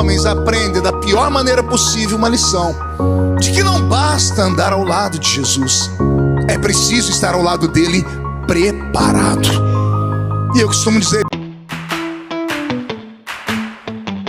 Homens aprendem da pior maneira possível uma lição de que não basta andar ao lado de Jesus, é preciso estar ao lado dele preparado. E eu costumo dizer,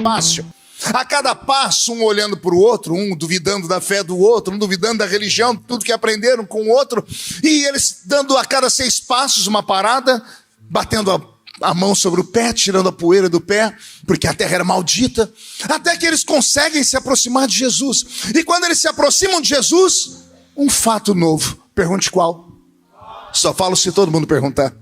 fácil. A cada passo, um olhando para o outro, um duvidando da fé do outro, um duvidando da religião, tudo que aprenderam com o outro, e eles dando a cada 6 passos uma parada, batendo a mão sobre o pé, tirando a poeira do pé, porque a terra era maldita, até que eles conseguem se aproximar de Jesus. E quando eles se aproximam de Jesus, um fato novo. Pergunte qual? Só falo se todo mundo perguntar.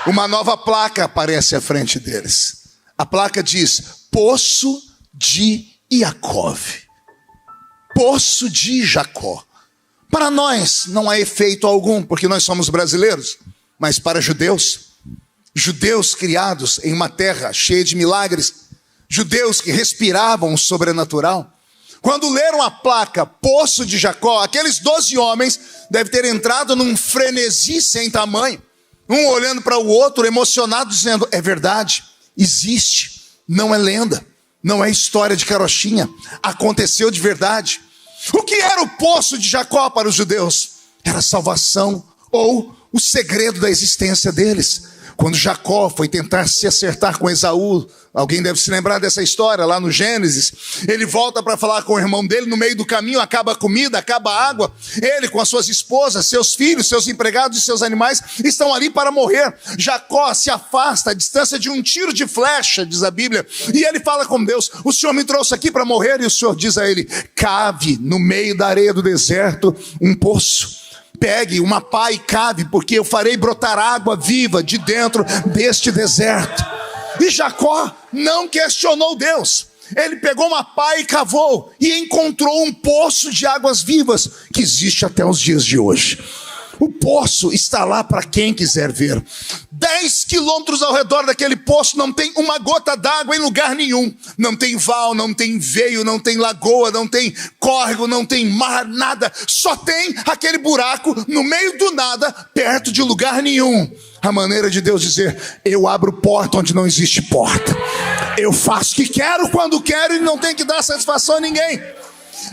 Uma nova placa aparece à frente deles. A placa diz: Poço de Iacov. Poço de Jacó. Para nós não há efeito algum, porque nós somos brasileiros, mas para judeus criados em uma terra cheia de milagres, judeus que respiravam o sobrenatural, quando leram a placa Poço de Jacó, aqueles 12 homens devem ter entrado num frenesi sem tamanho, um olhando para o outro emocionado, dizendo: é verdade, existe, não é lenda, não é história de carochinha, aconteceu de verdade. O que era o Poço de Jacó para os judeus? Era a salvação, ou o segredo da existência deles. Quando Jacó foi tentar se acertar com Esaú, alguém deve se lembrar dessa história lá no Gênesis, ele volta para falar com o irmão dele, no meio do caminho acaba a comida, acaba a água, ele com as suas esposas, seus filhos, seus empregados e seus animais estão ali para morrer. Jacó se afasta a distância de um tiro de flecha, diz a Bíblia, e ele fala com Deus: o Senhor me trouxe aqui para morrer, e o Senhor diz a ele: cave no meio da areia do deserto um poço. Pegue uma pá e cave, porque eu farei brotar água viva de dentro deste deserto. E Jacó não questionou Deus. Ele pegou uma pá e cavou, e encontrou um poço de águas vivas, que existe até os dias de hoje. O poço está lá para quem quiser ver. 10 quilômetros ao redor daquele poço não tem uma gota d'água em lugar nenhum. Não tem val, não tem veio, não tem lagoa, não tem córrego, não tem mar, nada. Só tem aquele buraco no meio do nada, perto de lugar nenhum. A maneira de Deus dizer: eu abro porta onde não existe porta. Eu faço o que quero, quando quero, e não tenho que dar satisfação a ninguém.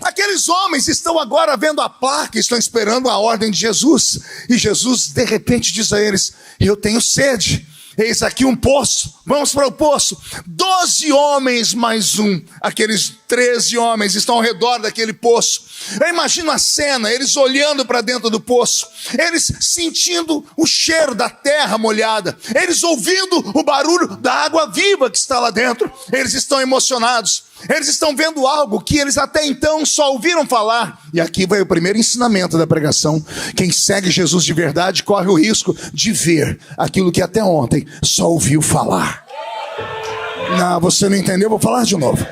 Aqueles homens estão agora vendo a placa, estão esperando a ordem de Jesus. E Jesus de repente diz a eles: eu tenho sede, eis aqui um poço, vamos para o poço. 12 homens mais um, aqueles 13 homens estão ao redor daquele poço. Eu imagino a cena, eles olhando para dentro do poço, eles sentindo o cheiro da terra molhada, eles ouvindo o barulho da água viva que está lá dentro. Eles estão emocionados, eles estão vendo algo que eles até então só ouviram falar. E aqui vai o primeiro ensinamento da pregação: quem segue Jesus de verdade corre o risco de ver aquilo que até ontem só ouviu falar. Não, você não entendeu, vou falar de novo.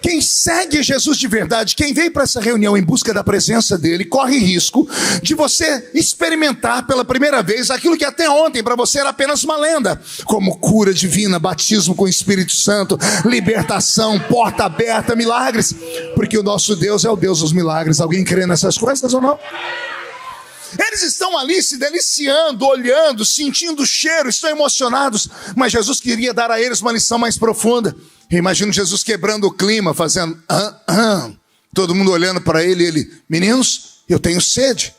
Quem segue Jesus de verdade, quem veio para essa reunião em busca da presença dele, corre risco de você experimentar pela primeira vez aquilo que até ontem para você era apenas uma lenda, como cura divina, batismo com o Espírito Santo, libertação, porta aberta, milagres, porque o nosso Deus é o Deus dos milagres. Alguém crê nessas coisas ou não? Eles estão ali se deliciando, olhando, sentindo o cheiro, estão emocionados, mas Jesus queria dar a eles uma lição mais profunda. Eu imagino Jesus quebrando o clima, fazendo todo mundo olhando para ele, e ele: meninos, eu tenho sede,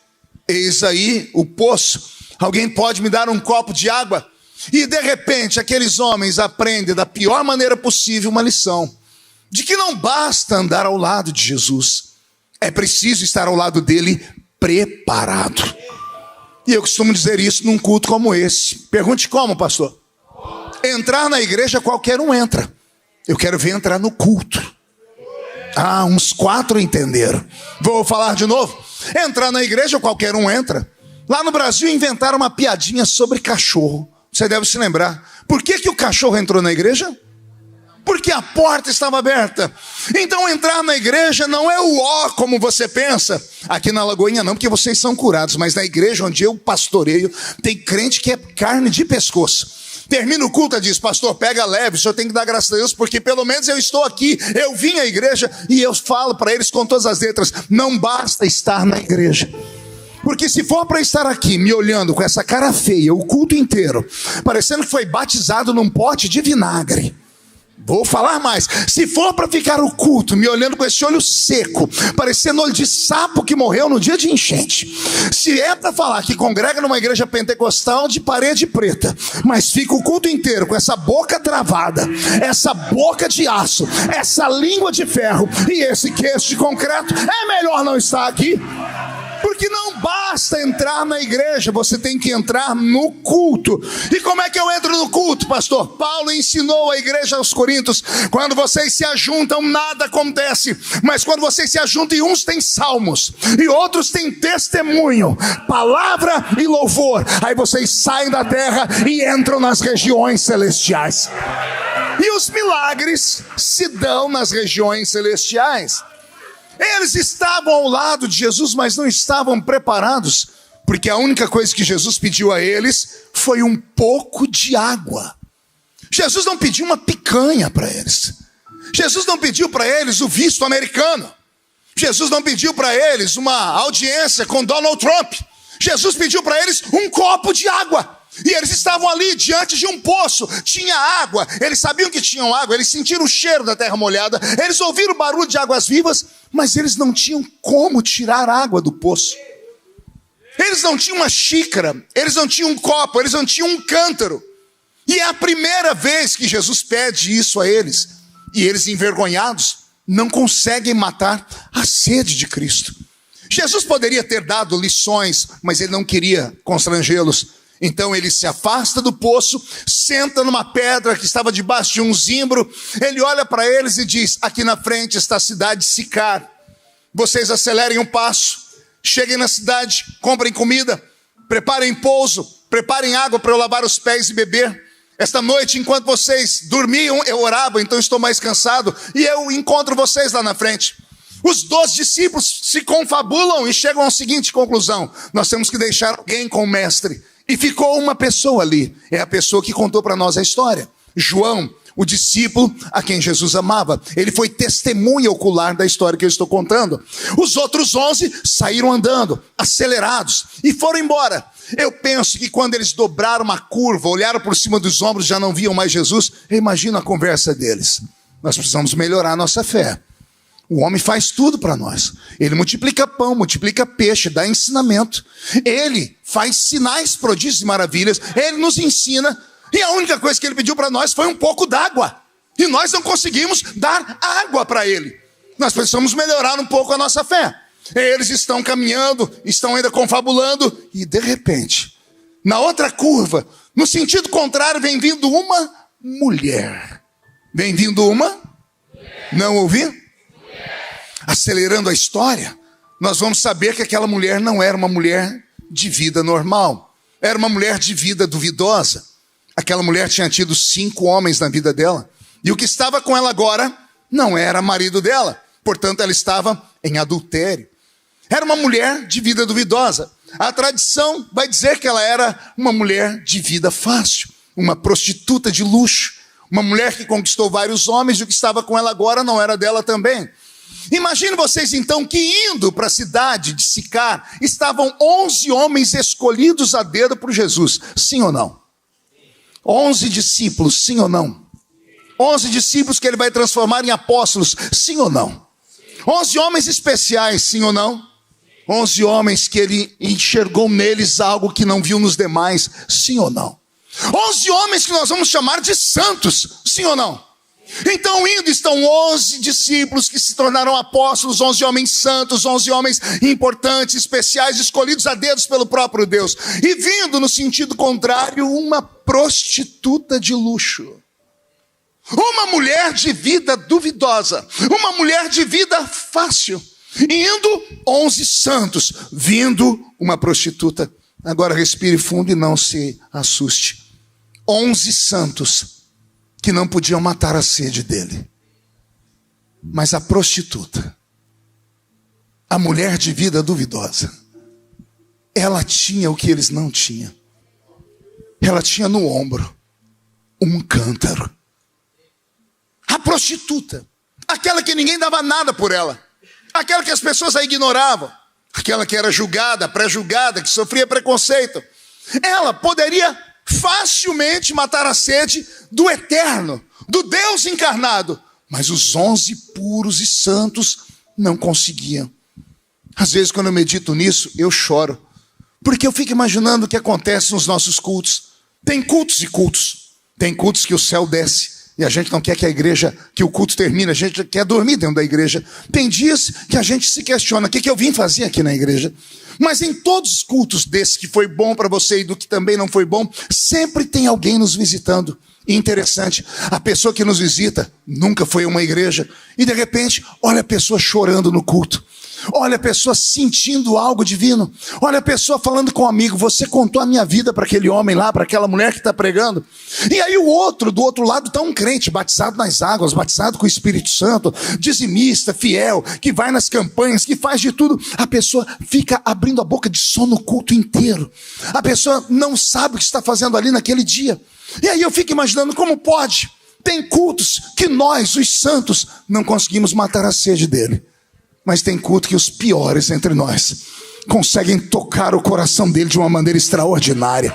eis aí o poço, alguém pode me dar um copo de água? E de repente aqueles homens aprendem da pior maneira possível uma lição de que não basta andar ao lado de Jesus, é preciso estar ao lado dele preparado. E eu costumo dizer isso num culto como esse. Pergunte como, pastor? Entrar na igreja qualquer um entra. Eu quero ver entrar no culto. Ah, uns 4 entenderam. Vou falar de novo. Entrar na igreja qualquer um entra. Lá no Brasil inventaram uma piadinha sobre cachorro. Você deve se lembrar. Por que o cachorro entrou na igreja? Porque a porta estava aberta. Então entrar na igreja não é o ó como você pensa. Aqui na Lagoinha não, porque vocês são curados. Mas na igreja onde eu pastoreio, tem crente que é carne de pescoço. Termina o culto e diz: pastor, pega leve, o senhor tem que dar graças a Deus, porque pelo menos eu estou aqui, eu vim à igreja. E eu falo para eles com todas as letras: não basta estar na igreja, porque se for para estar aqui me olhando com essa cara feia o culto inteiro, parecendo que foi batizado num pote de vinagre, Vou falar mais. Se for para ficar o culto me olhando com esse olho seco, parecendo olho de sapo que morreu no dia de enchente, se é para falar que congrega numa igreja pentecostal de parede preta, mas fica o culto inteiro com essa boca travada, essa boca de aço, essa língua de ferro e esse queixo de concreto, é melhor não estar aqui. Porque não basta entrar na igreja, você tem que entrar no culto. E como é que eu entro no culto, pastor? Paulo ensinou a igreja aos Coríntios: quando vocês se ajuntam, nada acontece. Mas quando vocês se ajuntam, e uns têm salmos, e outros têm testemunho, palavra e louvor, aí vocês saem da terra e entram nas regiões celestiais. E os milagres se dão nas regiões celestiais. Eles estavam ao lado de Jesus, mas não estavam preparados, porque a única coisa que Jesus pediu a eles foi um pouco de água. Jesus não pediu uma picanha para eles. Jesus não pediu para eles o visto americano. Jesus não pediu para eles uma audiência com Donald Trump. Jesus pediu para eles um copo de água. E eles estavam ali diante de um poço, tinha água, eles sabiam que tinham água, eles sentiram o cheiro da terra molhada, eles ouviram o barulho de águas vivas, mas eles não tinham como tirar água do poço. Eles não tinham uma xícara, eles não tinham um copo, eles não tinham um cântaro. E é a primeira vez que Jesus pede isso a eles, e eles, envergonhados, não conseguem matar a sede de Cristo. Jesus poderia ter dado lições, mas ele não queria constrangê-los. Então ele se afasta do poço, senta numa pedra que estava debaixo de um zimbro, ele olha para eles e diz: aqui na frente está a cidade de Sicar, vocês acelerem um passo, cheguem na cidade, comprem comida, preparem pouso, preparem água para eu lavar os pés e beber. Esta noite, enquanto vocês dormiam, eu orava, então estou mais cansado, e eu encontro vocês lá na frente. Os 12 discípulos se confabulam e chegam à seguinte conclusão: nós temos que deixar alguém com o mestre. E ficou uma pessoa ali, é a pessoa que contou para nós a história. João, o discípulo a quem Jesus amava. Ele foi testemunha ocular da história que eu estou contando. Os outros 11 saíram andando, acelerados, e foram embora. Eu penso que quando eles dobraram uma curva, olharam por cima dos ombros, já não viam mais Jesus. Eu imagino a conversa deles: nós precisamos melhorar a nossa fé. O homem faz tudo para nós. Ele multiplica pão, multiplica peixe, dá ensinamento. Ele faz sinais, prodígios e maravilhas. Ele nos ensina. E a única coisa que ele pediu para nós foi um pouco d'água. E nós não conseguimos dar água para ele. Nós precisamos melhorar um pouco a nossa fé. Eles estão caminhando, estão ainda confabulando. E de repente, na outra curva, no sentido contrário, vem vindo uma mulher. Vem vindo uma? Não ouvi? Acelerando a história, nós vamos saber que aquela mulher não era uma mulher de vida normal. Era uma mulher de vida duvidosa. Aquela mulher tinha tido 5 homens na vida dela. E o que estava com ela agora não era marido dela. Portanto, ela estava em adultério. Era uma mulher de vida duvidosa. A tradição vai dizer que ela era uma mulher de vida fácil. Uma prostituta de luxo. Uma mulher que conquistou vários homens e o que estava com ela agora não era dela também. Imagine vocês então que indo para a cidade de Sicar, estavam 11 homens escolhidos a dedo por Jesus, sim ou não? 11 discípulos, sim ou não? 11 discípulos que ele vai transformar em apóstolos, sim ou não? 11 homens especiais, sim ou não? 11 homens que ele enxergou neles algo que não viu nos demais, sim ou não? 11 homens que nós vamos chamar de santos, sim ou não? Então indo estão 11 discípulos que se tornaram apóstolos, 11 homens santos, 11 homens importantes, especiais, escolhidos a dedos pelo próprio Deus. E vindo no sentido contrário, uma prostituta de luxo. Uma mulher de vida duvidosa, uma mulher de vida fácil. Indo 11 santos, vindo uma prostituta. Agora respire fundo e não se assuste. 11 santos que não podiam matar a sede dele. Mas a prostituta, a mulher de vida duvidosa, ela tinha o que eles não tinham. Ela tinha no ombro um cântaro. A prostituta, aquela que ninguém dava nada por ela, aquela que as pessoas a ignoravam, aquela que era julgada, pré-julgada, que sofria preconceito, ela poderia facilmente matar a sede do eterno, do Deus encarnado, mas os 11 puros e santos não conseguiam. Às vezes, quando eu medito nisso, eu choro, porque eu fico imaginando o que acontece nos nossos cultos. Tem cultos e cultos. Tem cultos que o céu desce e a gente não quer que a igreja, que o culto termine, a gente quer dormir dentro da igreja. Tem dias que a gente se questiona, o que eu vim fazer aqui na igreja? Mas em todos os cultos desse que foi bom para você e do que também não foi bom, sempre tem alguém nos visitando. E interessante, a pessoa que nos visita nunca foi a uma igreja e de repente, olha a pessoa chorando no culto. Olha a pessoa sentindo algo divino. Olha a pessoa falando com um amigo, você contou a minha vida para aquele homem lá, para aquela mulher que está pregando. E aí o outro, do outro lado, está um crente, batizado nas águas, batizado com o Espírito Santo, dizimista, fiel, que vai nas campanhas, que faz de tudo. A pessoa fica abrindo a boca de sono o culto inteiro. A pessoa não sabe o que está fazendo ali naquele dia. E aí eu fico imaginando como pode. Tem cultos que nós, os santos, não conseguimos matar a sede dele. Mas tem culto que os piores entre nós conseguem tocar o coração dele de uma maneira extraordinária.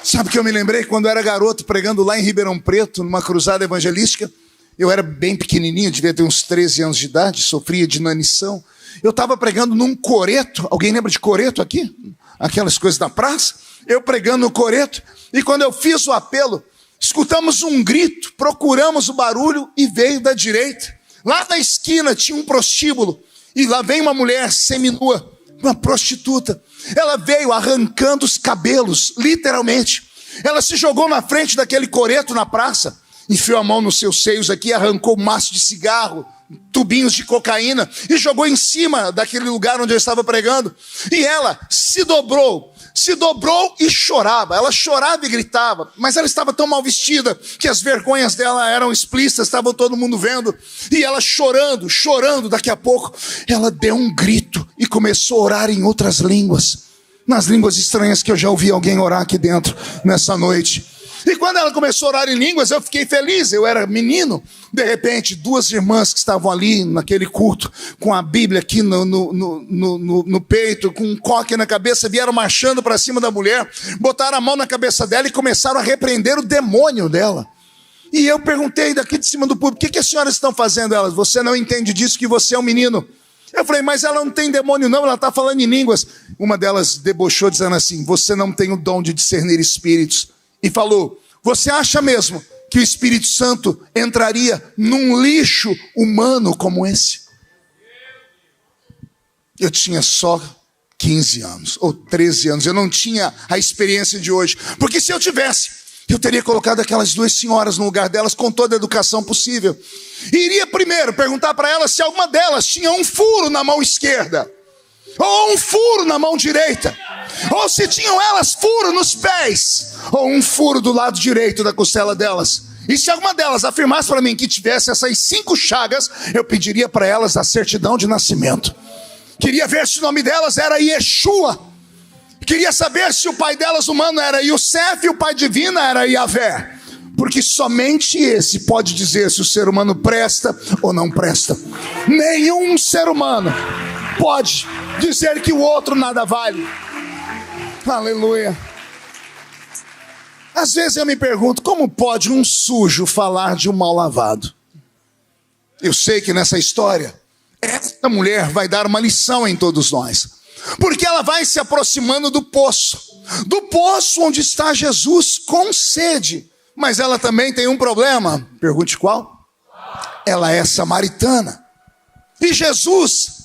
Sabe que eu me lembrei quando eu era garoto pregando lá em Ribeirão Preto, numa cruzada evangelística. Eu era bem pequenininho, devia ter uns 13 anos de idade, sofria de inanição. Eu estava pregando num coreto. Alguém lembra de coreto aqui? Aquelas coisas da praça. Eu pregando no coreto. E quando eu fiz o apelo, escutamos um grito, procuramos o barulho e veio da direita. Lá na esquina tinha um prostíbulo, e lá vem uma mulher seminua, uma prostituta. Ela veio arrancando os cabelos, literalmente. Ela se jogou na frente daquele coreto na praça, enfiou a mão nos seus seios aqui, arrancou um maço de cigarro, tubinhos de cocaína, e jogou em cima daquele lugar onde eu estava pregando. E ela se dobrou e chorava. Ela chorava e gritava, mas ela estava tão mal vestida que as vergonhas dela eram explícitas, estava todo mundo vendo. E ela chorando, daqui a pouco ela deu um grito e começou a orar em outras línguas, nas línguas estranhas que eu já ouvi alguém orar aqui dentro nessa noite. E quando ela começou a orar em línguas, eu fiquei feliz, eu era menino. De repente, 2 irmãs que estavam ali naquele culto, com a Bíblia aqui no peito, com um coque na cabeça, vieram marchando para cima da mulher, botaram a mão na cabeça dela e começaram a repreender o demônio dela. E eu perguntei daqui de cima do público, o que as senhoras estão fazendo? Elas, você não entende disso, que você é um menino. Eu falei, mas ela não tem demônio não, ela está falando em línguas. Uma delas debochou dizendo assim, você não tem o dom de discernir espíritos. E falou, você acha mesmo que o Espírito Santo entraria num lixo humano como esse? Eu tinha só 15 anos, ou 13 anos, eu não tinha a experiência de hoje. Porque se eu tivesse, eu teria colocado aquelas 2 senhoras no lugar delas com toda a educação possível. E iria primeiro perguntar para elas se alguma delas tinha um furo na mão esquerda, ou um furo na mão direita, ou se tinham elas furo nos pés, ou um furo do lado direito da costela delas. E se alguma delas afirmasse para mim que tivesse essas 5 chagas, eu pediria para elas a certidão de nascimento. Queria ver se o nome delas era Yeshua. Queria saber se o pai delas humano era Yosef e o pai divino era Yahvé. Porque somente esse pode dizer se o ser humano presta ou não presta. Nenhum ser humano pode dizer que o outro nada vale. Aleluia. Às vezes eu me pergunto, como pode um sujo falar de um mal lavado? Eu sei que nessa história, essa mulher vai dar uma lição em todos nós. Porque ela vai se aproximando do poço onde está Jesus com sede. Mas ela também tem um problema. Pergunte qual? Ela é samaritana. E Jesus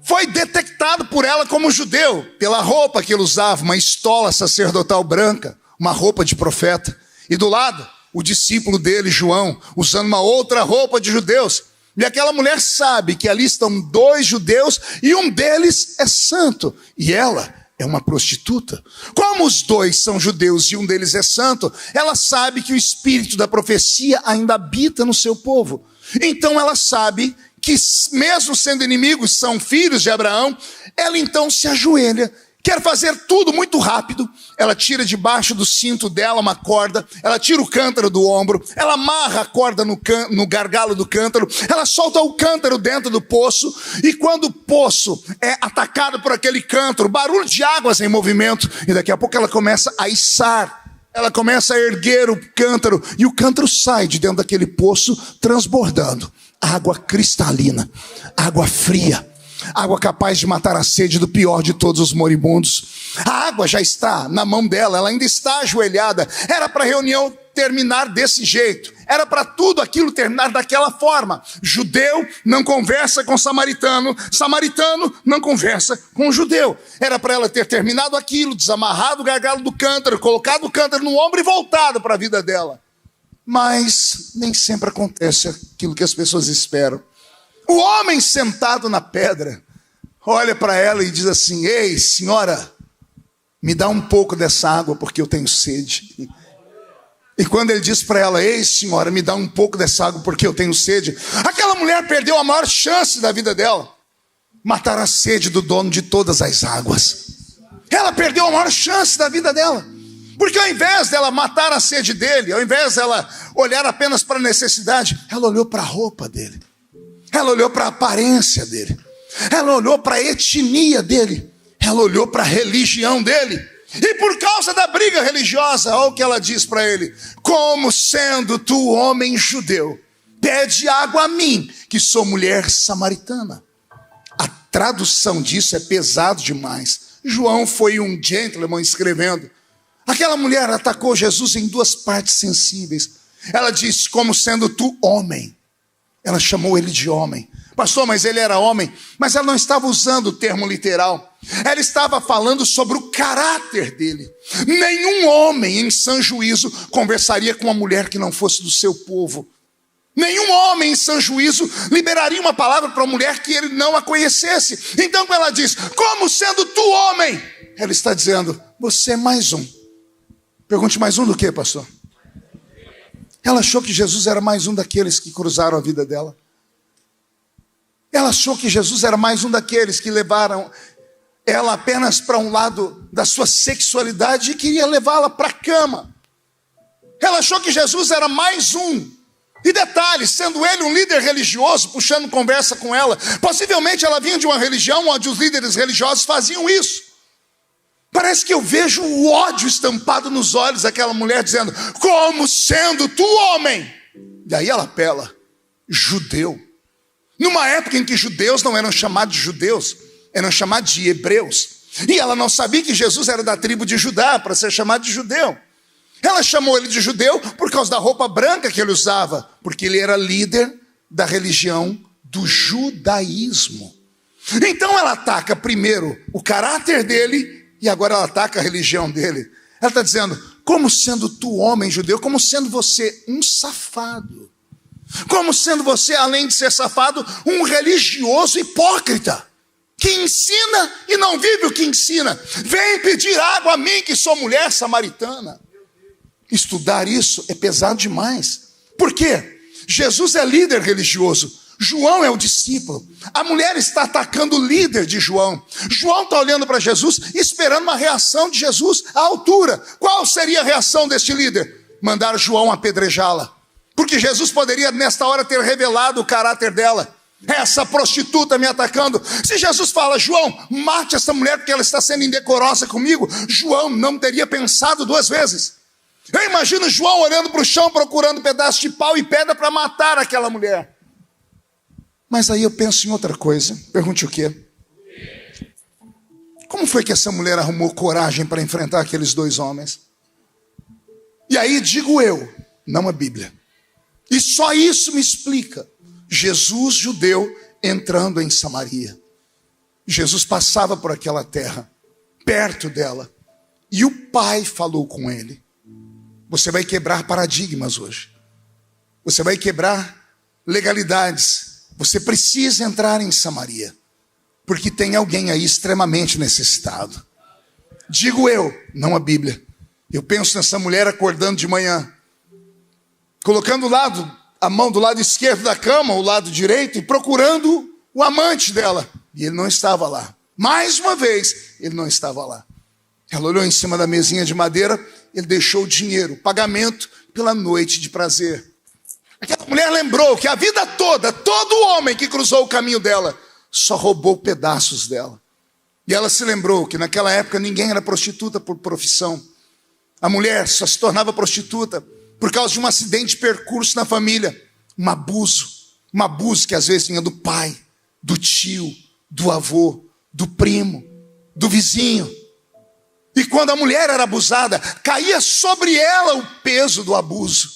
foi detectado por ela como judeu, pela roupa que ele usava, uma estola sacerdotal branca, uma roupa de profeta. E do lado, o discípulo dele, João, usando uma outra roupa de judeus. E aquela mulher sabe que ali estão 2 judeus e um deles é santo. E ela é uma prostituta. Como os 2 são judeus e um deles é santo, ela sabe que o espírito da profecia ainda habita no seu povo. Então ela sabe que mesmo sendo inimigos, são filhos de Abraão. Ela então se ajoelha, quer fazer tudo muito rápido. Ela tira debaixo do cinto dela uma corda, ela tira o cântaro do ombro, ela amarra a corda no gargalo do cântaro, ela solta o cântaro dentro do poço, e quando o poço é atacado por aquele cântaro, barulho de águas em movimento, e daqui a pouco ela começa a içar Ela começa a erguer o cântaro e o cântaro sai de dentro daquele poço transbordando. Água cristalina, água fria, água capaz de matar a sede do pior de todos os moribundos. A água já está na mão dela, ela ainda está ajoelhada. Era para a reunião terminar desse jeito. Era para tudo aquilo terminar daquela forma. Judeu não conversa com samaritano, samaritano não conversa com judeu. Era para ela ter terminado aquilo, desamarrado o gargalo do cântaro, colocado o cântaro no ombro e voltado para a vida dela. Mas nem sempre acontece aquilo que as pessoas esperam. O homem sentado na pedra olha para ela e diz assim: ei, senhora, me dá um pouco dessa água porque eu tenho sede. E quando ele diz para ela: ei, senhora, me dá um pouco dessa água porque eu tenho sede, aquela mulher perdeu a maior chance da vida dela: matar a sede do dono de todas as águas. Ela perdeu a maior chance da vida dela, porque ao invés dela matar a sede dele, ao invés dela olhar apenas para a necessidade, ela olhou para a roupa dele, ela olhou para a aparência dele, ela olhou para a etnia dele, ela olhou para a religião dele. E por causa da briga religiosa, olha o que ela diz para ele: como sendo tu homem judeu, pede água a mim, que sou mulher samaritana. A tradução disso é pesado demais. João foi um gentleman escrevendo. Aquela mulher atacou Jesus em duas partes sensíveis. Ela disse: como sendo tu homem. Ela chamou ele de homem. Pastor, mas ele era homem. Mas ela não estava usando o termo literal. Ela estava falando sobre o caráter dele. Nenhum homem em sã juízo conversaria com uma mulher que não fosse do seu povo. Nenhum homem em sã juízo liberaria uma palavra para uma mulher que ele não a conhecesse. Então quando ela diz: como sendo tu homem, ela está dizendo: você é mais um. Pergunte: mais um do que, pastor? Ela achou que Jesus era mais um daqueles que cruzaram a vida dela. Ela achou que Jesus era mais um daqueles que levaram ela apenas para um lado da sua sexualidade e queria levá-la para a cama. Ela achou que Jesus era mais um. E detalhe, sendo ele um líder religioso, puxando conversa com ela, possivelmente ela vinha de uma religião onde os líderes religiosos faziam isso. Parece que eu vejo o ódio estampado nos olhos daquela mulher dizendo: como sendo tu homem. E aí ela apela: judeu. Numa época em que judeus não eram chamados de judeus, eram chamados de hebreus. E ela não sabia que Jesus era da tribo de Judá para ser chamado de judeu. Ela chamou ele de judeu por causa da roupa branca que ele usava, porque ele era líder da religião do judaísmo. Então ela ataca primeiro o caráter dele e agora ela ataca a religião dele. Ela está dizendo: como sendo tu homem judeu, como sendo você um safado. Como sendo você, além de ser safado, um religioso hipócrita, que ensina e não vive o que ensina. Vem pedir água a mim, que sou mulher samaritana. Estudar isso é pesado demais. Por quê? Jesus é líder religioso, João é o discípulo. A mulher está atacando o líder de João. João está olhando para Jesus, esperando uma reação de Jesus à altura. Qual seria a reação deste líder? Mandar João apedrejá-la. Porque Jesus poderia nesta hora ter revelado o caráter dela. Essa prostituta me atacando. Se Jesus fala: João, mate essa mulher porque ela está sendo indecorosa comigo, João não teria pensado duas vezes. Eu imagino João olhando para o chão, procurando um pedaço de pau e pedra para matar aquela mulher. Mas aí eu penso em outra coisa. Pergunte o quê? Como foi que essa mulher arrumou coragem para enfrentar aqueles dois homens? E aí digo eu, não a Bíblia. E só isso me explica Jesus judeu entrando em Samaria. Jesus passava por aquela terra, perto dela, e o Pai falou com ele: você vai quebrar paradigmas hoje, você vai quebrar legalidades, você precisa entrar em Samaria, porque tem alguém aí extremamente necessitado. Digo eu, não a Bíblia. Eu penso nessa mulher acordando de manhã, colocando a mão do lado esquerdo da cama, o lado direito, e procurando o amante dela. E ele não estava lá. Mais uma vez, ele não estava lá. Ela olhou em cima da mesinha de madeira, ele deixou o dinheiro, pagamento pela noite de prazer. Aquela mulher lembrou que a vida toda, todo homem que cruzou o caminho dela, só roubou pedaços dela. E ela se lembrou que naquela época ninguém era prostituta por profissão. A mulher só se tornava prostituta por causa de um acidente de percurso na família. Um abuso que às vezes vinha do pai, do tio, do avô, do primo, do vizinho. E quando a mulher era abusada, caía sobre ela o peso do abuso.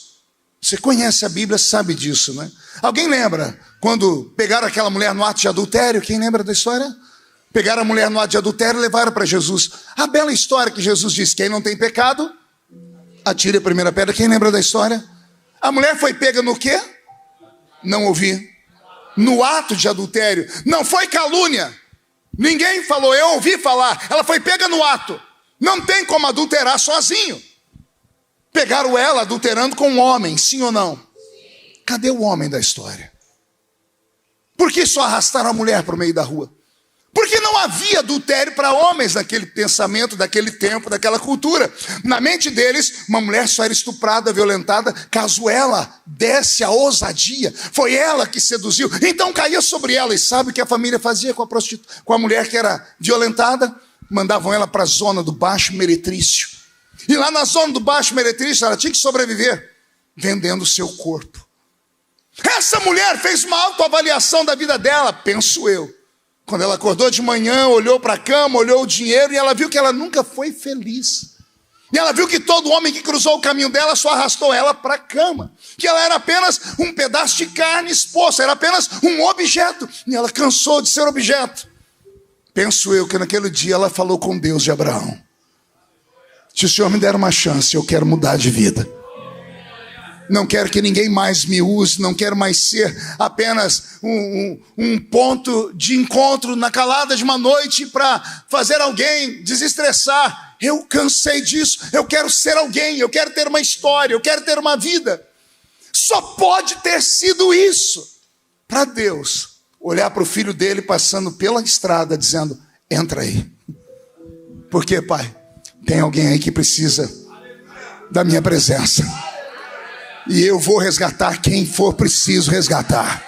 Você conhece a Bíblia, sabe disso, né? Alguém lembra quando pegaram aquela mulher no ato de adultério? Quem lembra da história? Pegaram a mulher no ato de adultério e levaram para Jesus. A bela história que Jesus disse: quem não tem pecado, atire a primeira pedra. Quem lembra da história? A mulher foi pega no quê? Não ouvi. No ato de adultério. Não foi calúnia. Ninguém falou, eu ouvi falar. Ela foi pega no ato. Não tem como adulterar sozinho. Pegaram ela adulterando com um homem, sim ou não? Cadê o homem da história? Por que só arrastaram a mulher para o meio da rua? Porque não havia adultério para homens naquele pensamento, daquele tempo, daquela cultura. Na mente deles, uma mulher só era estuprada, violentada, caso ela desse a ousadia. Foi ela que seduziu. Então caía sobre ela. E sabe o que a família fazia com a mulher que era violentada? Mandavam ela para a zona do Baixo Meretrício. E lá na zona do Baixo Meretrício, ela tinha que sobreviver vendendo o seu corpo. Essa mulher fez uma autoavaliação da vida dela, penso eu. Quando ela acordou de manhã, olhou para a cama, olhou o dinheiro e ela viu que ela nunca foi feliz. E ela viu que todo homem que cruzou o caminho dela só arrastou ela para a cama. Que ela era apenas um pedaço de carne exposto, era apenas um objeto. E ela cansou de ser objeto. Penso eu que naquele dia ela falou com Deus de Abraão: se o Senhor me der uma chance, eu quero mudar de vida. Não quero que ninguém mais me use, não quero mais ser apenas um ponto de encontro na calada de uma noite para fazer alguém desestressar. Eu cansei disso, eu quero ser alguém, eu quero ter uma história, eu quero ter uma vida. Só pode ter sido isso para Deus olhar para o filho dele passando pela estrada dizendo: entra aí. Por quê, pai? Tem alguém aí que precisa da minha presença. E eu vou resgatar quem for preciso resgatar.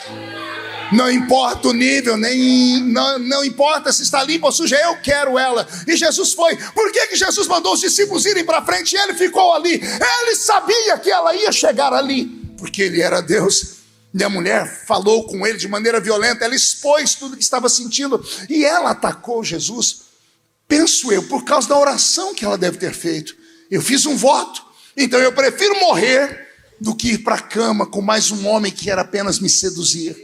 Não importa o nível, não importa se está limpa ou suja, eu quero ela. E Jesus foi. Por que Jesus mandou os discípulos irem para frente e ele ficou ali? Ele sabia que ela ia chegar ali, porque ele era Deus. E a mulher falou com ele de maneira violenta, ela expôs tudo que estava sentindo e ela atacou Jesus. Penso eu, por causa da oração que ela deve ter feito. Eu fiz um voto, então eu prefiro morrer do que ir para a cama com mais um homem que era apenas me seduzir.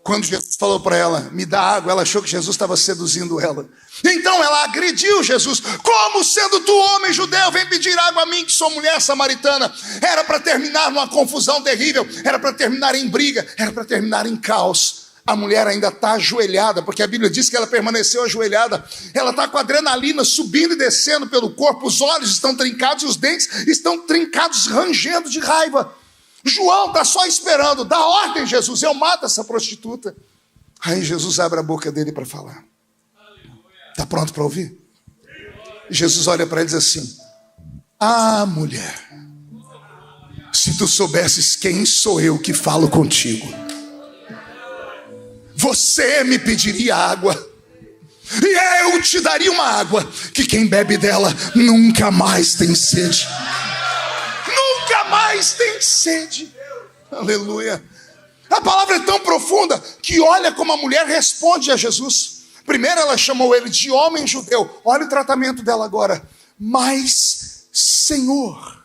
Quando Jesus falou para ela, me dá água, ela achou que Jesus estava seduzindo ela. Então ela agrediu Jesus. Como sendo tu homem judeu, vem pedir água a mim que sou mulher samaritana? Era para terminar numa confusão terrível, era para terminar em briga, era para terminar em caos. A mulher ainda está ajoelhada, porque a Bíblia diz que ela permaneceu ajoelhada. Ela está com a adrenalina subindo e descendo pelo corpo, os olhos estão trincados, os dentes estão trincados, rangendo de raiva. João está só esperando, dá ordem, Jesus, eu mato essa prostituta. Aí Jesus abre a boca dele para falar. Está pronto para ouvir? Jesus olha para ele e diz assim: ah, mulher, se tu soubesses quem sou eu que falo contigo, você me pediria água, e eu te daria uma água que quem bebe dela nunca mais tem sede. Nunca mais tem sede. Aleluia. A palavra é tão profunda que olha como a mulher responde a Jesus. Primeiro ela chamou ele de homem judeu. Olha o tratamento dela agora. Mas Senhor.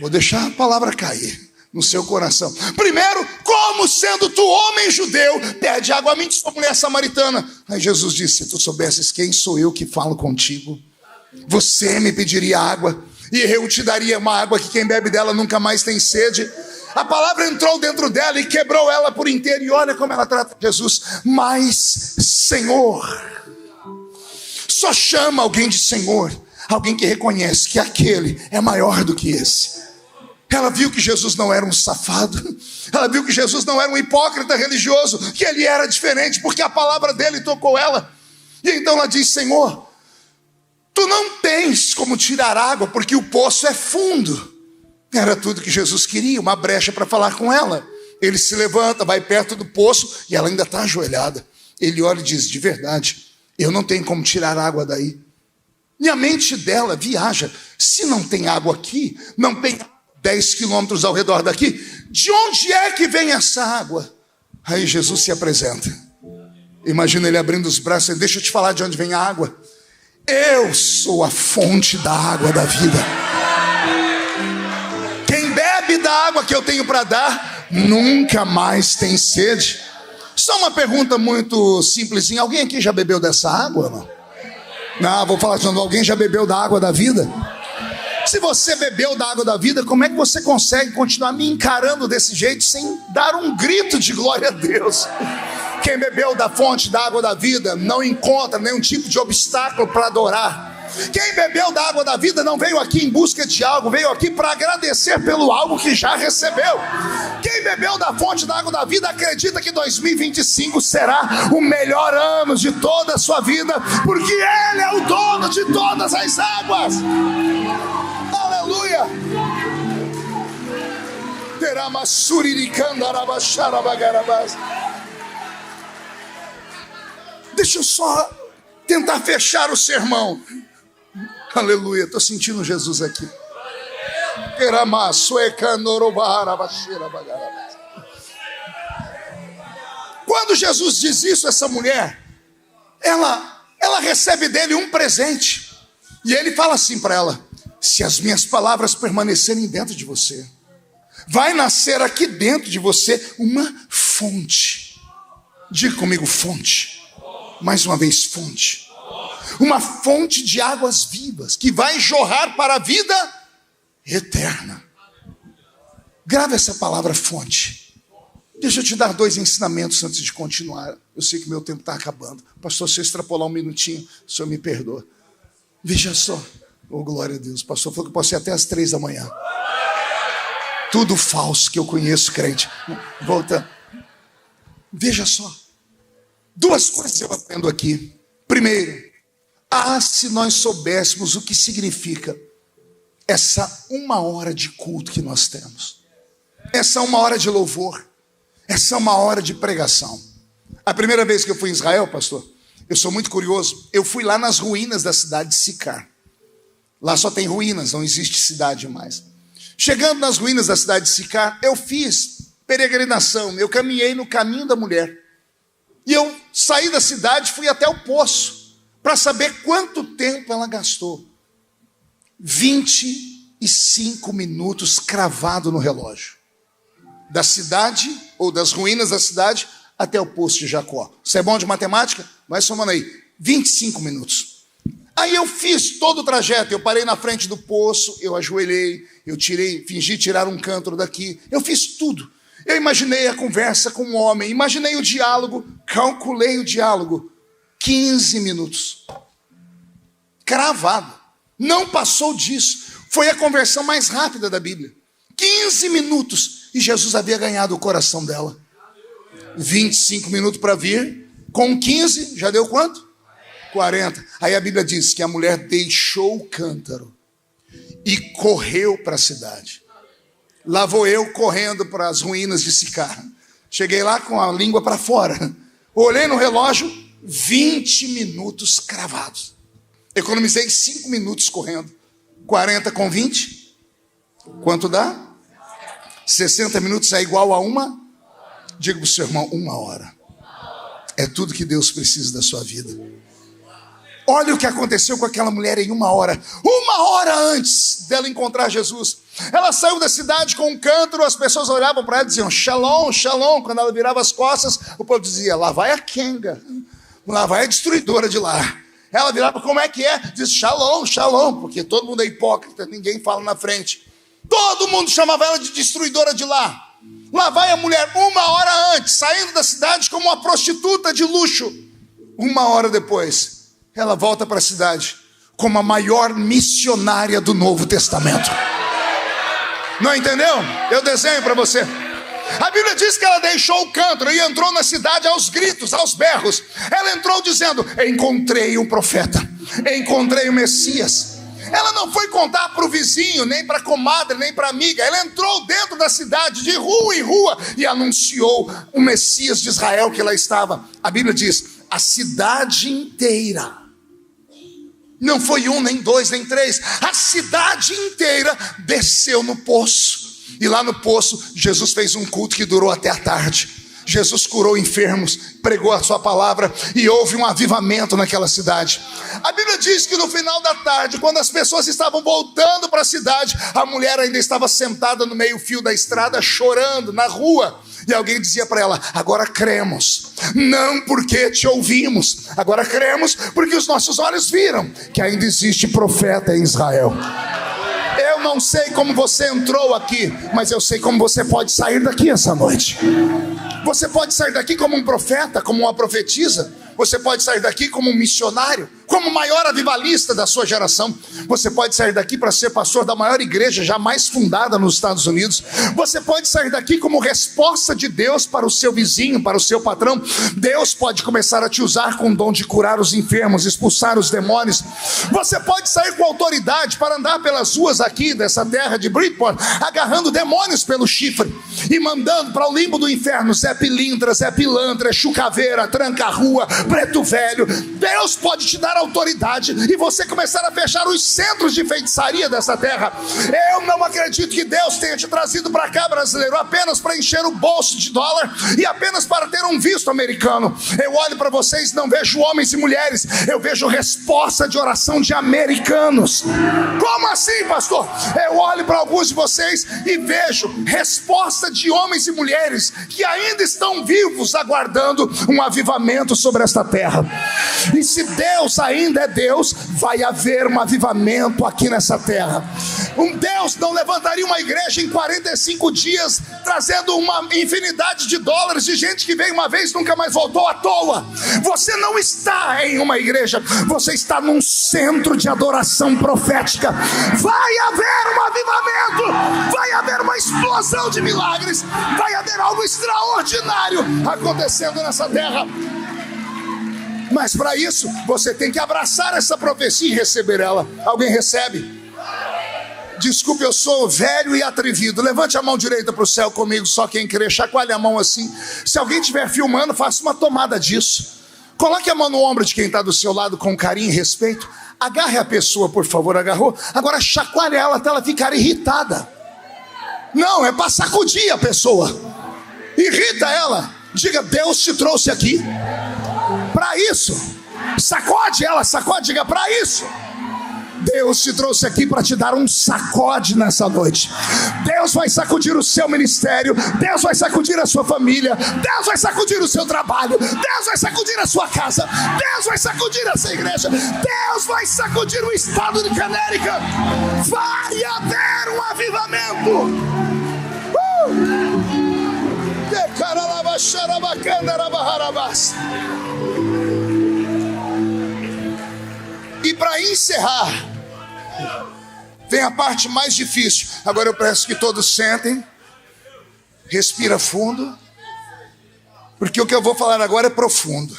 Vou deixar a palavra cair no seu coração. Primeiro, como sendo tu homem judeu, pede água a mim que sou mulher samaritana. Aí Jesus disse: se tu soubesses quem sou eu que falo contigo, você me pediria água, e eu te daria uma água que quem bebe dela nunca mais tem sede. A palavra entrou dentro dela e quebrou ela por inteiro. E olha como ela trata Jesus. Mas Senhor. Só chama alguém de Senhor alguém que reconhece que aquele é maior do que esse. Ela viu que Jesus não era um safado. Ela viu que Jesus não era um hipócrita religioso, que ele era diferente, porque a palavra dele tocou ela. E então ela diz: Senhor, tu não tens como tirar água, porque o poço é fundo. Era tudo que Jesus queria, uma brecha para falar com ela. Ele se levanta, vai perto do poço, e ela ainda está ajoelhada. Ele olha e diz: de verdade, eu não tenho como tirar água daí. E a mente dela viaja. Se não tem água aqui, não tem 10 quilômetros ao redor daqui, de onde é que vem essa água? Aí Jesus se apresenta. Imagina ele abrindo os braços e deixa eu te falar de onde vem a água. Eu sou a fonte da água da vida. Quem bebe da água que eu tenho para dar, nunca mais tem sede. Só uma pergunta muito simplesinha. Alguém aqui já bebeu dessa água, não? Não, vou falar de novo. Alguém já bebeu da água da vida? Se você bebeu da água da vida, como é que você consegue continuar me encarando desse jeito sem dar um grito de glória a Deus? Quem bebeu da fonte da água da vida não encontra nenhum tipo de obstáculo para adorar. Quem bebeu da água da vida não veio aqui em busca de algo, veio aqui para agradecer pelo algo que já recebeu. Quem bebeu da fonte da água da vida acredita que 2025 será o melhor ano de toda a sua vida, porque Ele é o dono de todas as águas. Aleluia! Deixa eu só tentar fechar o sermão. Aleluia, estou sentindo Jesus aqui. Quando Jesus diz isso, essa mulher, ela recebe dele um presente. E ele fala assim para ela: se as minhas palavras permanecerem dentro de você, vai nascer aqui dentro de você uma fonte. Diga comigo, fonte. Mais uma vez, fonte. Uma fonte de águas vivas, que vai jorrar para a vida eterna. Grave essa palavra fonte. Deixa eu te dar 2 ensinamentos antes de continuar. Eu sei que meu tempo está acabando. Pastor, se eu extrapolar um minutinho, o senhor me perdoa. Veja só. Oh, glória a Deus. O pastor falou que eu posso ir até às 3 da manhã. Tudo falso que eu conheço, crente. Volta. Veja só. 2 coisas eu aprendo aqui. Primeiro, se nós soubéssemos o que significa essa 1 hora de culto que nós temos. Essa 1 hora de louvor. Essa 1 hora de pregação. A primeira vez que eu fui em Israel, pastor, eu sou muito curioso. Eu fui lá nas ruínas da cidade de Sicar. Lá só tem ruínas, não existe cidade mais. Chegando nas ruínas da cidade de Sicar, eu fiz peregrinação. Eu caminhei no caminho da mulher. E eu saí da cidade, fui até o poço para saber quanto tempo ela gastou. 25 minutos cravado no relógio. Da cidade, ou das ruínas da cidade, até o poço de Jacó. Você é bom de matemática? Vai somando aí. 25 minutos. Aí eu fiz todo o trajeto. Eu parei na frente do poço, eu ajoelhei, eu fingi tirar um cântaro daqui. Eu fiz tudo. Eu imaginei a conversa com o homem, imaginei o diálogo, calculei o diálogo. 15 minutos. Cravado. Não passou disso. Foi a conversão mais rápida da Bíblia. 15 minutos. E Jesus havia ganhado o coração dela. 25 minutos para vir. Com 15, já deu quanto? 40. Aí a Bíblia diz que a mulher deixou o cântaro e correu para a cidade. Lá vou eu correndo para as ruínas de Sicar. Cheguei lá com a língua para fora. Olhei no relógio, 20 minutos cravados. Economizei 5 minutos correndo. 40 com 20. Quanto dá? 60 minutos é igual a uma? Diga para o seu irmão, 1 hora. É tudo que Deus precisa da sua vida. Olha o que aconteceu com aquela mulher em 1 hora. 1 hora antes dela encontrar Jesus. Ela saiu da cidade com um cântaro, as pessoas olhavam para ela e diziam, shalom, shalom. Quando ela virava as costas, o povo dizia, lá vai a Kenga. Lá vai a destruidora de lá. Ela virava, como é que é? Diz, shalom, shalom. Porque todo mundo é hipócrita, ninguém fala na frente. Todo mundo chamava ela de destruidora de lá. Lá vai a mulher 1 hora antes, saindo da cidade como uma prostituta de luxo. 1 hora depois, ela volta para a cidade como a maior missionária do Novo Testamento. Não entendeu? Eu desenho para você. A Bíblia diz que ela deixou o cântaro e entrou na cidade aos gritos, aos berros. Ela entrou dizendo, encontrei um profeta, encontrei o Messias. Ela não foi contar para o vizinho, nem para a comadre, nem para a amiga. Ela entrou dentro da cidade, de rua em rua, e anunciou o Messias de Israel que lá estava. A Bíblia diz, a cidade inteira Não foi um, nem dois, nem três. A cidade inteira desceu no poço. E lá no poço, Jesus fez um culto que durou até a tarde. Jesus curou enfermos, pregou a sua palavra e houve um avivamento naquela cidade. A Bíblia diz que no final da tarde, quando as pessoas estavam voltando para a cidade, a mulher ainda estava sentada no meio-fio da estrada, chorando na rua. E alguém dizia para ela: agora cremos, não porque te ouvimos, agora cremos porque os nossos olhos viram que ainda existe profeta em Israel. Eu não sei como você entrou aqui, mas eu sei como você pode sair daqui essa noite. Você pode sair daqui como um profeta, como uma profetisa. Você pode sair daqui como um missionário, como o maior avivalista da sua geração. Você pode sair daqui para ser pastor da maior igreja jamais fundada nos Estados Unidos. Você pode sair daqui como resposta de Deus para o seu vizinho, para o seu patrão. Deus pode começar a te usar com o dom de curar os enfermos, expulsar os demônios. Você pode sair com autoridade para andar pelas ruas aqui dessa terra de Bridgeport, agarrando demônios pelo chifre e mandando para o limbo do inferno Zé Pilindra, Zé Pilantra, Chucaveira, Tranca-Rua, Preto Velho. Deus pode te dar autoridade e você começar a fechar os centros de feitiçaria dessa terra. Eu não acredito que Deus tenha te trazido para cá, brasileiro, apenas para encher o bolso de dólar e apenas para ter um visto americano. Eu olho para vocês e não vejo homens e mulheres, eu vejo resposta de oração de americanos. Como assim, pastor? Eu olho para alguns de vocês e vejo resposta de homens e mulheres que ainda estão vivos, aguardando um avivamento sobre esta terra. E se Deus ainda é Deus, vai haver um avivamento aqui nessa terra. Um Deus não levantaria uma igreja em 45 dias, trazendo uma infinidade de dólares de gente que veio uma vez e nunca mais voltou à toa. Você não está em uma igreja, você está num centro de adoração profética. Vai haver um avivamento, vai haver uma explosão de milagres, vai haver algo extraordinário acontecendo nessa terra. Mas para isso, você tem que abraçar essa profecia e receber ela. Alguém recebe? Desculpe, eu sou velho e atrevido. Levante a mão direita para o céu comigo, só quem querer. Chacoalhe a mão assim. Se alguém estiver filmando, faça uma tomada disso. Coloque a mão no ombro de quem está do seu lado com carinho e respeito. Agarre a pessoa, por favor. Agarrou? Agora chacoalhe ela até ela ficar irritada. Não, é para sacudir a pessoa. Irrita ela. Diga: Deus te trouxe aqui para isso. Sacode ela, sacode, diga: para isso. Deus te trouxe aqui para te dar um sacode nessa noite. Deus vai sacudir o seu ministério, Deus vai sacudir a sua família, Deus vai sacudir o seu trabalho, Deus vai sacudir a sua casa, Deus vai sacudir essa igreja, Deus vai sacudir o estado de Connecticut. Vai haver um avivamento. E para encerrar, vem a parte mais difícil. Agora eu peço que todos sentem, respira fundo, porque o que eu vou falar agora é profundo.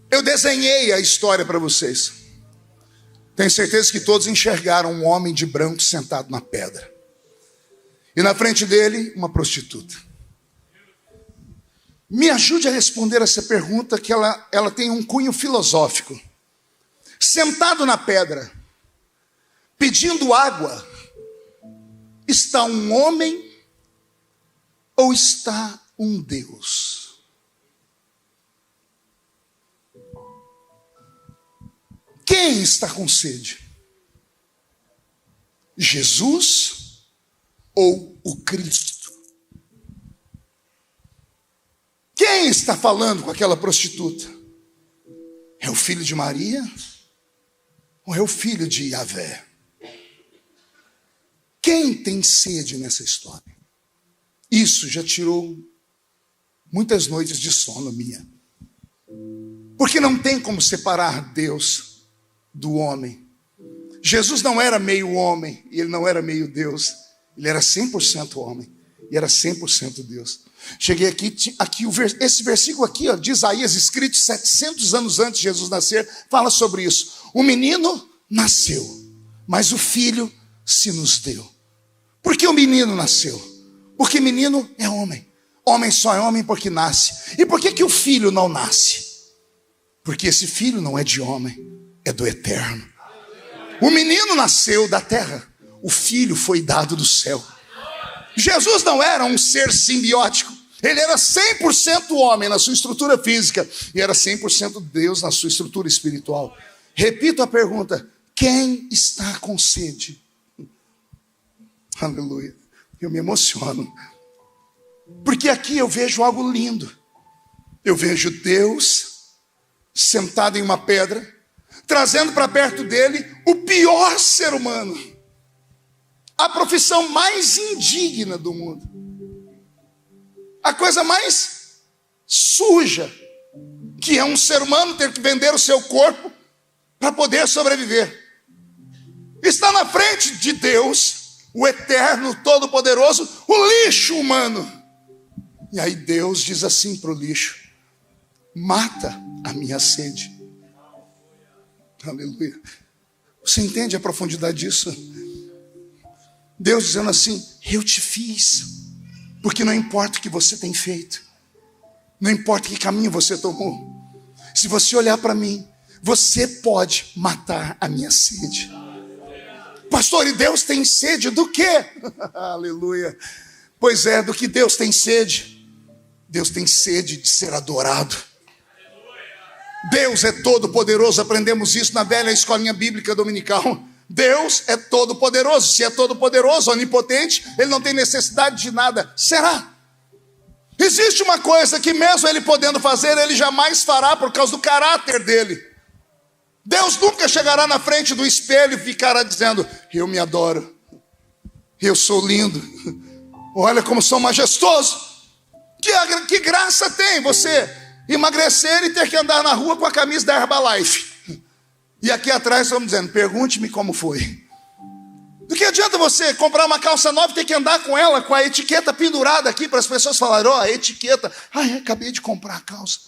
Eu desenhei a história para vocês. Tenho certeza que todos enxergaram um homem de branco sentado na pedra. E na frente dele, uma prostituta. Me ajude a responder essa pergunta, que ela tem um cunho filosófico. Sentado na pedra, pedindo água, está um homem ou está um Deus? Quem está com sede? Jesus ou o Cristo? Quem está falando com aquela prostituta? É o filho de Maria? Ou é o filho de Yahvé? Quem tem sede nessa história? Isso já tirou muitas noites de sono minha. Porque não tem como separar Deus do homem. Jesus não era meio homem e ele não era meio Deus. Ele era 100% homem e era 100% Deus. Cheguei aqui esse versículo aqui, ó, de Isaías, escrito 700 anos antes de Jesus nascer, fala sobre isso. O menino nasceu, mas o filho se nos deu. Por que o menino nasceu? Porque menino é homem. Homem só é homem porque nasce. E por que o filho não nasce? Porque esse filho não é de homem, é do eterno. O menino nasceu da terra, o filho foi dado do céu. Jesus não era um ser simbiótico. Ele era 100% homem na sua estrutura física e era 100% Deus na sua estrutura espiritual. Repito a pergunta: quem está com sede? Aleluia. Eu me emociono. Porque aqui eu vejo algo lindo. Eu vejo Deus sentado em uma pedra, trazendo para perto dele o pior ser humano. A profissão mais indigna do mundo. A coisa mais suja, que é um ser humano ter que vender o seu corpo para poder sobreviver. Está na frente de Deus, o eterno, todo-poderoso, o lixo humano. E aí Deus diz assim para o lixo: mata a minha sede. Aleluia. Você entende a profundidade disso? Deus dizendo assim: eu te fiz. Porque não importa o que você tem feito, não importa que caminho você tomou, se você olhar para mim, você pode matar a minha sede. Pastor, e Deus tem sede do quê? Aleluia. Pois é, do que Deus tem sede? Deus tem sede de ser adorado. Deus é todo poderoso, aprendemos isso na velha escolinha bíblica dominical. Deus é todo poderoso. Se é todo poderoso, onipotente, ele não tem necessidade de nada. Será? Existe uma coisa que mesmo ele podendo fazer, ele jamais fará por causa do caráter dele. Deus nunca chegará na frente do espelho e ficará dizendo: eu me adoro, eu sou lindo, olha como sou majestoso. Que graça tem você emagrecer e ter que andar na rua com a camisa da Herbalife? E aqui atrás estamos dizendo: pergunte-me como foi. Do que adianta você comprar uma calça nova e ter que andar com ela, com a etiqueta pendurada aqui, para as pessoas falarem: ó, a etiqueta. Acabei de comprar a calça.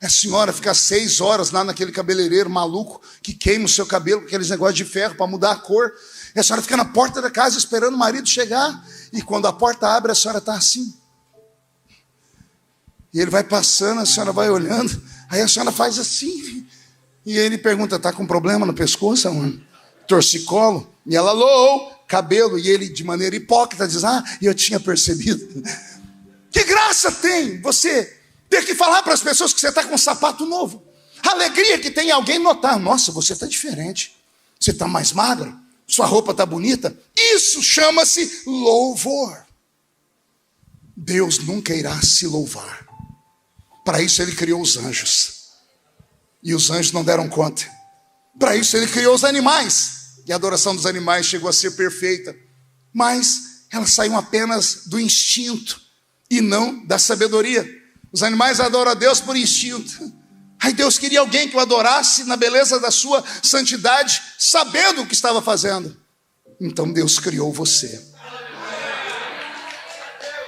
A senhora fica 6 horas lá naquele cabeleireiro maluco que queima o seu cabelo com aqueles negócios de ferro para mudar a cor. E a senhora fica na porta da casa esperando o marido chegar. E quando a porta abre, a senhora está assim. E ele vai passando, a senhora vai olhando. Aí a senhora faz assim. E ele pergunta: está com problema no pescoço, mano? Torcicolo? E ela: alô, cabelo. E ele, de maneira hipócrita, diz: eu tinha percebido. Que graça tem você ter que falar para as pessoas que você está com um sapato novo. A alegria que tem alguém notar: nossa, você está diferente. Você está mais magro. Sua roupa está bonita. Isso chama-se louvor. Deus nunca irá se louvar. Para isso ele criou os anjos. E os anjos não deram conta. Para isso ele criou os animais. E a adoração dos animais chegou a ser perfeita. Mas elas saíam apenas do instinto e não da sabedoria. Os animais adoram a Deus por instinto. Aí Deus queria alguém que o adorasse na beleza da sua santidade, sabendo o que estava fazendo. Então Deus criou você.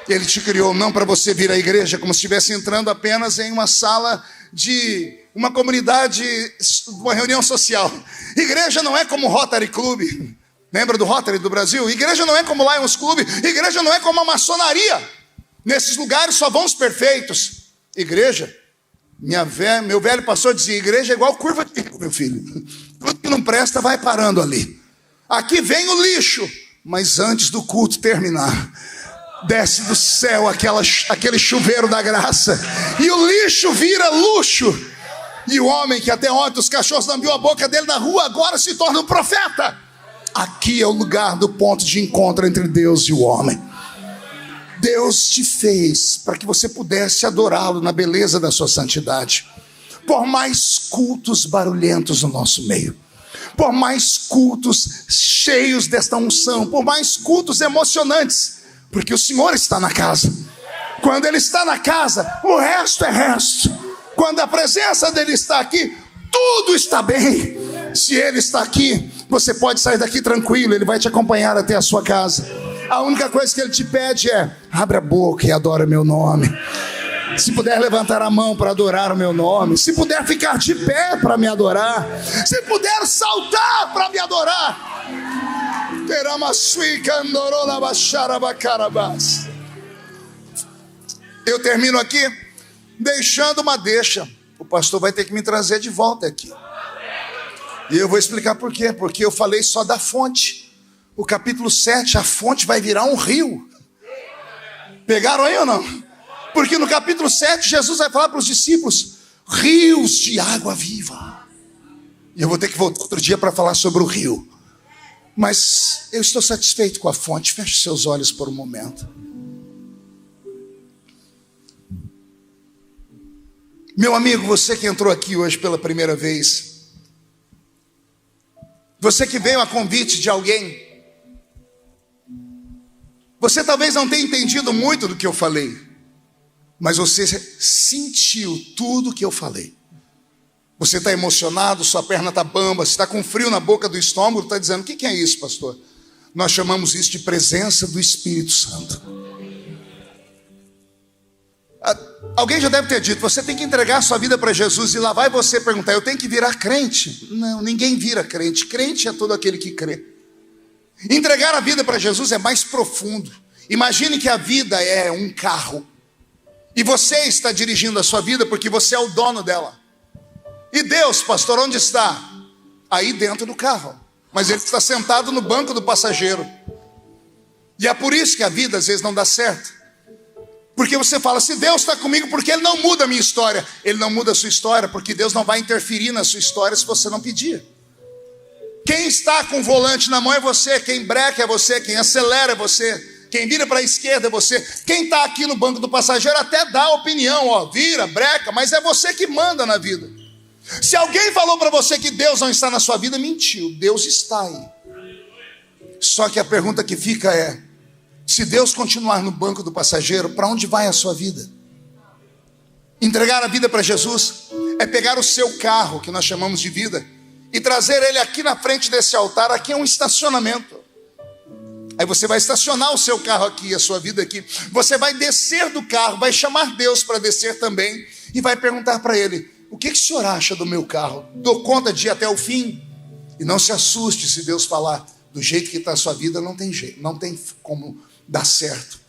Ele te criou não para você vir à igreja como se estivesse entrando apenas em uma sala de uma comunidade, uma reunião social. Igreja não é como o Rotary Club. Lembra do Rotary do Brasil? Igreja não é como o Lions Club. Igreja não é como a maçonaria. Nesses lugares só vão os perfeitos. Igreja, meu velho pastor dizia: igreja é igual curva de rio, meu filho. Tudo que não presta vai parando ali. Aqui vem o lixo, mas antes do culto terminar, desce do céu aquele chuveiro da graça, e o lixo vira luxo. E o homem que até ontem os cachorros lambiam a boca dele na rua, agora se torna um profeta. Aqui é o lugar do ponto de encontro entre Deus e o homem. Deus te fez para que você pudesse adorá-lo na beleza da sua santidade. Por mais cultos barulhentos no nosso meio, por mais cultos cheios desta unção, por mais cultos emocionantes, porque o Senhor está na casa. Quando Ele está na casa, o resto é resto. Quando a presença dEle está aqui, tudo está bem. Se Ele está aqui, você pode sair daqui tranquilo. Ele vai te acompanhar até a sua casa. A única coisa que Ele te pede é: abre a boca e adora meu nome. Se puder levantar a mão para adorar o meu nome, se puder ficar de pé para me adorar, se puder saltar para me adorar. Eu termino aqui deixando uma deixa. o pastor vai ter que me trazer de volta aqui. E eu vou explicar por quê. Porque eu falei só da fonte. O capítulo 7, a fonte vai virar um rio. Pegaram aí ou não? Porque no capítulo 7, Jesus vai falar para os discípulos: rios de água viva. E eu vou ter que voltar outro dia para falar sobre o rio. Mas eu estou satisfeito com a fonte. Feche seus olhos por um momento. Meu amigo, você que entrou aqui hoje pela primeira vez, você que veio a convite de alguém, você talvez não tenha entendido muito do que eu falei, mas você sentiu tudo que eu falei. Você está emocionado, sua perna está bamba, você está com frio na boca do estômago, está dizendo: o que é isso, pastor? Nós chamamos isso de presença do Espírito Santo. Alguém já deve ter dito: você tem que entregar a sua vida para Jesus. E lá vai você perguntar: eu tenho que virar crente? Não, ninguém vira crente. Crente é todo aquele que crê. Entregar a vida para Jesus é mais profundo. Imagine que a vida é um carro e você está dirigindo a sua vida porque você é o dono dela. E Deus, pastor, onde está? Aí dentro do carro. Mas Ele está sentado no banco do passageiro. E é por isso que a vida às vezes não dá certo. Porque você fala: se Deus está comigo, porque Ele não muda a minha história. Ele não muda a sua história porque Deus não vai interferir na sua história se você não pedir. Quem está com o volante na mão é você. Quem breca é você. Quem acelera é você. Quem vira para a esquerda é você. Quem está aqui no banco do passageiro até dá a opinião, ó, vira, breca, mas é você que manda na vida. Se alguém falou para você que Deus não está na sua vida, mentiu. Deus está aí. Só que a pergunta que fica é: se Deus continuar no banco do passageiro, para onde vai a sua vida? Entregar a vida para Jesus é pegar o seu carro, que nós chamamos de vida, e trazer ele aqui na frente desse altar. Aqui é um estacionamento. Aí você vai estacionar o seu carro aqui, a sua vida aqui. Você vai descer do carro, vai chamar Deus para descer também e vai perguntar para Ele: o que o senhor acha do meu carro? Dou conta de ir até o fim? E não se assuste se Deus falar: do jeito que está a sua vida não tem jeito, não tem como dar certo.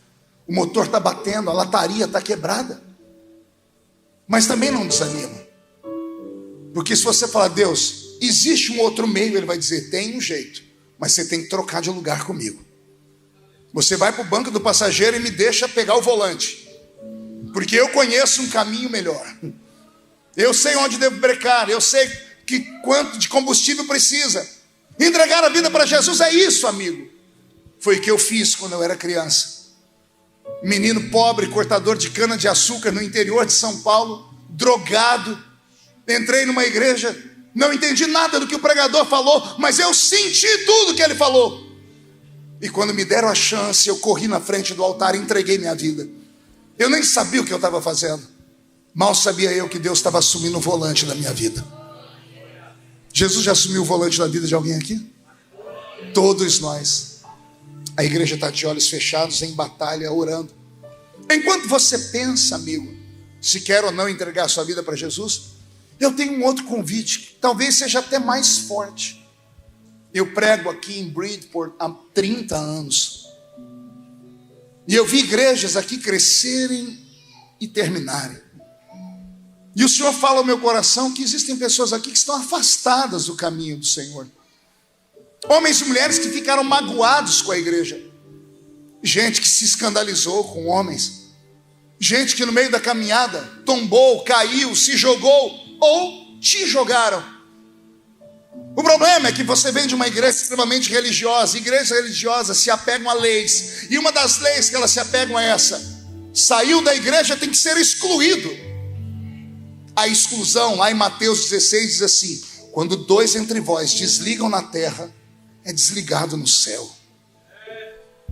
O motor está batendo, a lataria está quebrada. Mas também não desanima. Porque se você falar: Deus, existe um outro meio, Ele vai dizer: tem um jeito, mas você tem que trocar de lugar comigo. Você vai para o banco do passageiro e me deixa pegar o volante, porque eu conheço um caminho melhor. Eu sei onde devo brecar, eu sei quanto de combustível precisa. Entregar a vida para Jesus é isso, amigo. Foi o que eu fiz quando eu era criança. Menino pobre, cortador de cana de açúcar no interior de São Paulo, drogado. Entrei numa igreja, não entendi nada do que o pregador falou, mas eu senti tudo que ele falou. E quando me deram a chance, eu corri na frente do altar e entreguei minha vida. Eu nem sabia o que eu estava fazendo. Mal sabia eu que Deus estava assumindo o volante da minha vida. Jesus já assumiu o volante da vida de alguém aqui? Todos nós. A igreja está de olhos fechados, em batalha, orando. Enquanto você pensa, amigo, se quer ou não entregar a sua vida para Jesus, eu tenho um outro convite, que talvez seja até mais forte. Eu prego aqui em Bridgeport há 30 anos. E eu vi igrejas aqui crescerem e terminarem. E o Senhor fala ao meu coração que existem pessoas aqui que estão afastadas do caminho do Senhor. Homens e mulheres que ficaram magoados com a igreja. Gente que se escandalizou com homens. Gente que no meio da caminhada tombou, caiu, se jogou ou te jogaram. O problema é que você vem de uma igreja extremamente religiosa. Igrejas religiosas se apegam a leis. E uma das leis que elas se apegam é essa: saiu da igreja, tem que ser excluído. A exclusão, lá em Mateus 16, diz assim: quando 2 entre vós desligam na terra, é desligado no céu.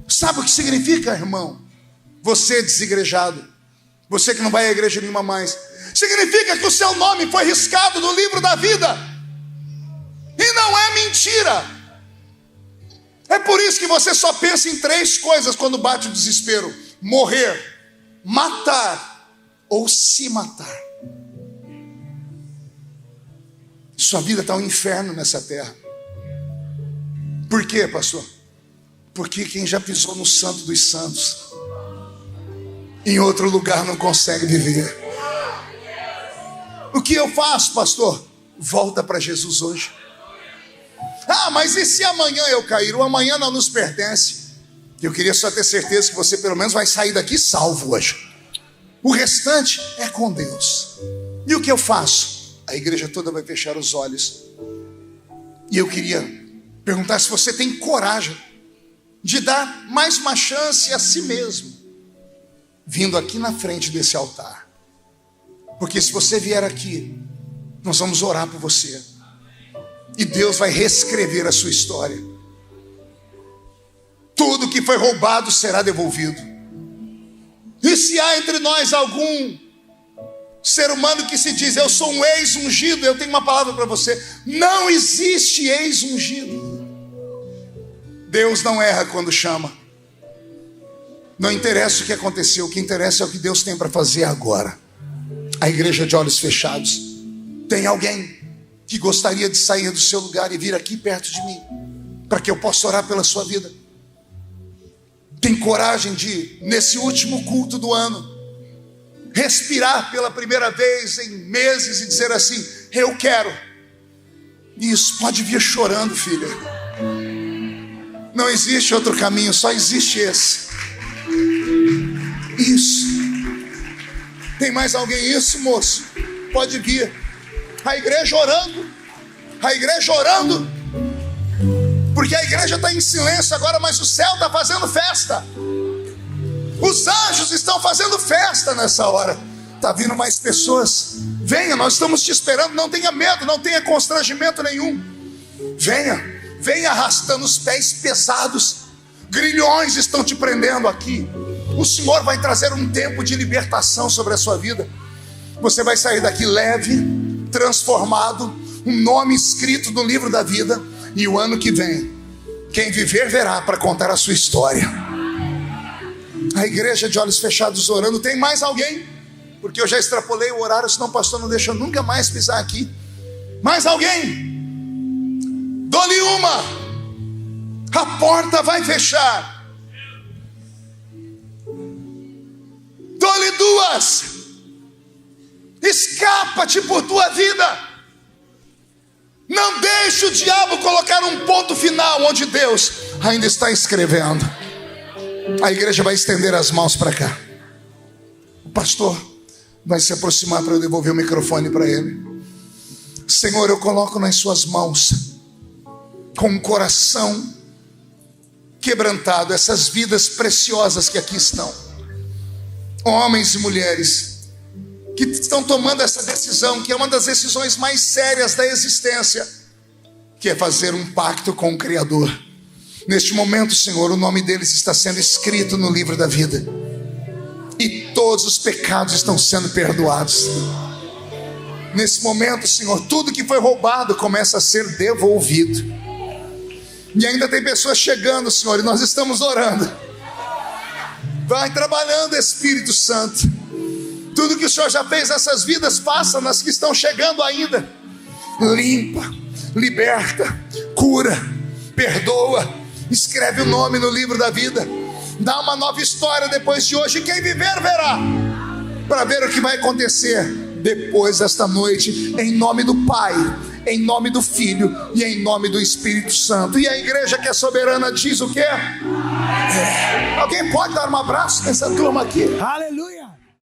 Sabe o que significa, irmão? Você desigrejado, você que não vai à igreja nenhuma mais, significa que o seu nome foi riscado do livro da vida. E não é mentira. É por isso que você só pensa em 3 coisas quando bate o desespero: morrer, matar ou se matar. Sua vida está um inferno nessa terra. Por quê, pastor? Porque quem já pisou no santo dos santos, em outro lugar não consegue viver. O que eu faço, pastor? Volta para Jesus hoje. Ah, mas e se amanhã eu cair? O amanhã não nos pertence. Eu queria só ter certeza que você pelo menos vai sair daqui salvo hoje. O restante é com Deus. E o que eu faço? A igreja toda vai fechar os olhos. E eu queria perguntar se você tem coragem de dar mais uma chance a si mesmo, vindo aqui na frente desse altar. Porque se você vier aqui, nós vamos orar por você. E Deus vai reescrever a sua história. Tudo que foi roubado será devolvido. E se há entre nós algum ser humano que se diz, eu sou um ex-ungido, eu tenho uma palavra para você: não existe ex-ungido. Deus não erra quando chama. Não interessa o que aconteceu, o que interessa é o que Deus tem para fazer agora. A igreja de olhos fechados. Tem alguém que gostaria de sair do seu lugar e vir aqui perto de mim, para que eu possa orar pela sua vida? Tem coragem de, nesse último culto do ano, respirar pela primeira vez em meses e dizer assim: eu quero? Isso, pode vir chorando, filha. Não existe outro caminho, só existe esse. Isso. Tem mais alguém? Isso, moço. Pode vir. A igreja orando. A igreja orando. Porque a igreja está em silêncio agora, mas o céu está fazendo festa. Os anjos estão fazendo festa nessa hora. Está vindo mais pessoas. Venha, nós estamos te esperando. Não tenha medo, não tenha constrangimento nenhum. Venha arrastando os pés pesados. Grilhões estão te prendendo aqui. O Senhor vai trazer um tempo de libertação sobre a sua vida. Você vai sair daqui leve, transformado, um nome escrito no livro da vida. E o ano que vem, quem viver verá para contar a sua história. A igreja de olhos fechados orando. Tem mais alguém? Porque eu já extrapolei o horário, senão o pastor não deixa nunca mais pisar aqui. Mais alguém? Dou-lhe uma. A porta vai fechar. Dou-lhe duas. Escapa-te por tua vida. Não deixe o diabo colocar um ponto final onde Deus ainda está escrevendo. A igreja vai estender as mãos para cá. O pastor vai se aproximar para eu devolver o microfone para ele. Senhor, eu coloco nas suas mãos, com o coração quebrantado, essas vidas preciosas que aqui estão. Homens e mulheres que estão tomando essa decisão, que é uma das decisões mais sérias da existência, que é fazer um pacto com o Criador. Neste momento, Senhor, o nome deles está sendo escrito no livro da vida, e todos os pecados estão sendo perdoados. Nesse momento, Senhor, tudo que foi roubado começa a ser devolvido. E ainda tem pessoas chegando, Senhor, e nós estamos orando. Vai trabalhando, Espírito Santo. Tudo que o Senhor já fez nessas vidas, faça nas que estão chegando ainda. Limpa, liberta, cura, perdoa, escreve o nome no livro da vida. Dá uma nova história depois de hoje. Quem viver verá, para ver o que vai acontecer depois desta noite. Em nome do Pai, em nome do Filho e em nome do Espírito Santo. E a igreja que é soberana diz o quê? Alguém pode dar um abraço nessa turma aqui? Aleluia.